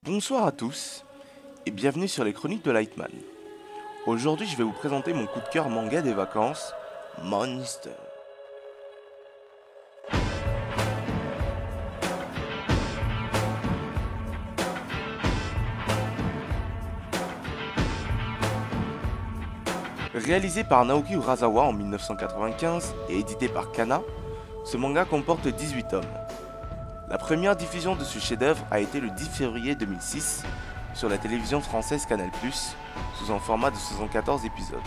Bonsoir à tous et bienvenue sur les chroniques de Lightman. Aujourd'hui, je vais vous présenter mon coup de cœur manga des vacances, Monster. Réalisé par Naoki Urasawa en 1995 et édité par Kana, ce manga comporte 18 tomes. La première diffusion de ce chef-d'œuvre a été le 10 février 2006 sur la télévision française Canal+, sous un format de 74 épisodes.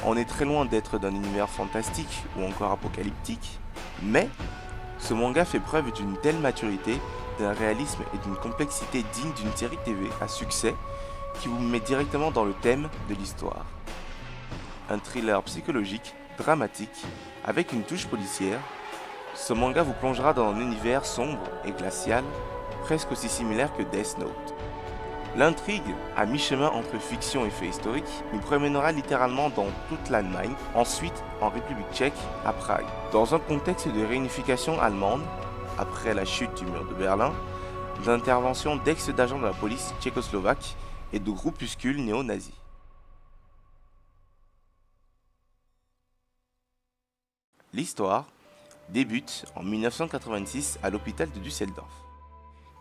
On est très loin d'être d'un univers fantastique ou encore apocalyptique, mais ce manga fait preuve d'une telle maturité, d'un réalisme et d'une complexité digne d'une série TV à succès qui vous met directement dans le thème de l'histoire. Un thriller psychologique, dramatique, avec une touche policière, ce manga vous plongera dans un univers sombre et glacial, presque aussi similaire que Death Note. L'intrigue, à mi-chemin entre fiction et fait historique, nous promènera littéralement dans toute l'Allemagne, ensuite en République tchèque, à Prague. Dans un contexte de réunification allemande, après la chute du mur de Berlin, d'intervention d'ex-d'agents de la police tchécoslovaque et de groupuscules néo-nazis. L'histoire débute en 1986 à l'hôpital de Düsseldorf.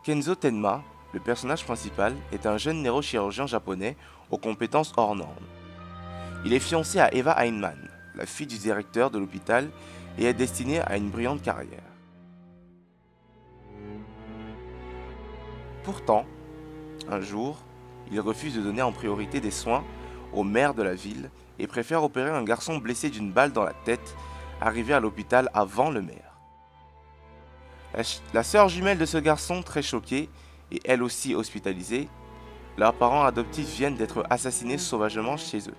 Kenzo Tenma, le personnage principal, est un jeune neurochirurgien japonais aux compétences hors normes. Il est fiancé à Eva Heinemann, la fille du directeur de l'hôpital, et est destiné à une brillante carrière. Pourtant, un jour, il refuse de donner en priorité des soins au maire de la ville et préfère opérer un garçon blessé d'une balle dans la tête, arrivé à l'hôpital avant le maire. La sœur jumelle de ce garçon, très choquée, et elle aussi hospitalisée, leurs parents adoptifs viennent d'être assassinés sauvagement chez eux.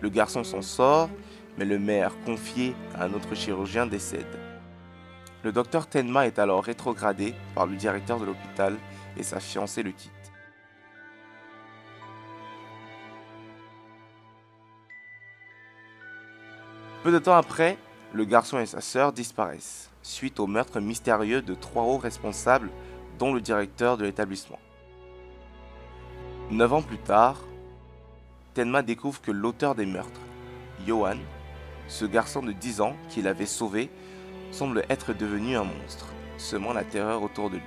Le garçon s'en sort, mais le maire, confié à un autre chirurgien, décède. Le docteur Tenma est alors rétrogradé par le directeur de l'hôpital et sa fiancée le quitte. Peu de temps après, le garçon et sa sœur disparaissent, suite au meurtre mystérieux de 3 hauts responsables, dont le directeur de l'établissement. 9 ans plus tard, Tenma découvre que l'auteur des meurtres, Johan, ce garçon de 10 ans qu'il avait sauvé, semble être devenu un monstre, semant la terreur autour de lui.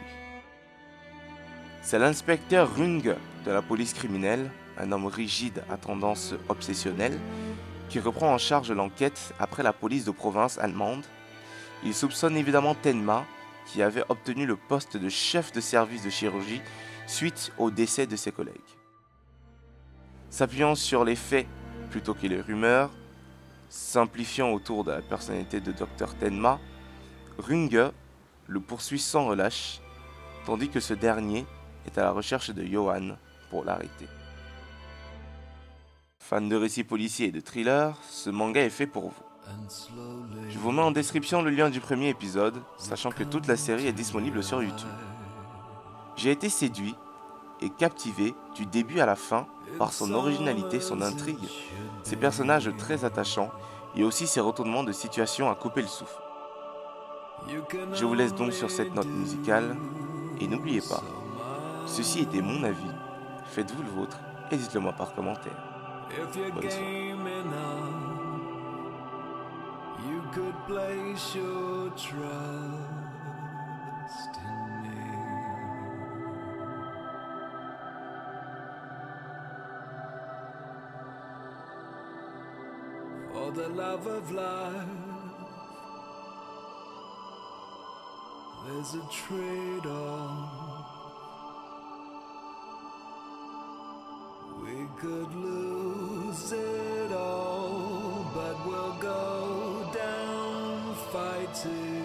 C'est l'inspecteur Runge de la police criminelle, un homme rigide à tendance obsessionnelle, qui reprend en charge l'enquête après la police de province allemande. Il soupçonne évidemment Tenma, qui avait obtenu le poste de chef de service de chirurgie suite au décès de ses collègues. S'appuyant sur les faits plutôt que les rumeurs, simplifiant autour de la personnalité de Dr Tenma, Runge le poursuit sans relâche, tandis que ce dernier est à la recherche de Johan pour l'arrêter. Fan de récits policiers et de thrillers, ce manga est fait pour vous. Je vous mets en description le lien du premier épisode, sachant que toute la série est disponible sur YouTube. J'ai été séduit et captivé du début à la fin par son originalité, son intrigue, ses personnages très attachants et aussi ses retournements de situation à couper le souffle. Je vous laisse donc sur cette note musicale et n'oubliez pas, ceci était mon avis, faites-vous le vôtre et dites-le moi par commentaire. Bonne soirée. You could place your trust in me. For the love of life, there's a trade-off. We could lose it all, but we'll go down fighting.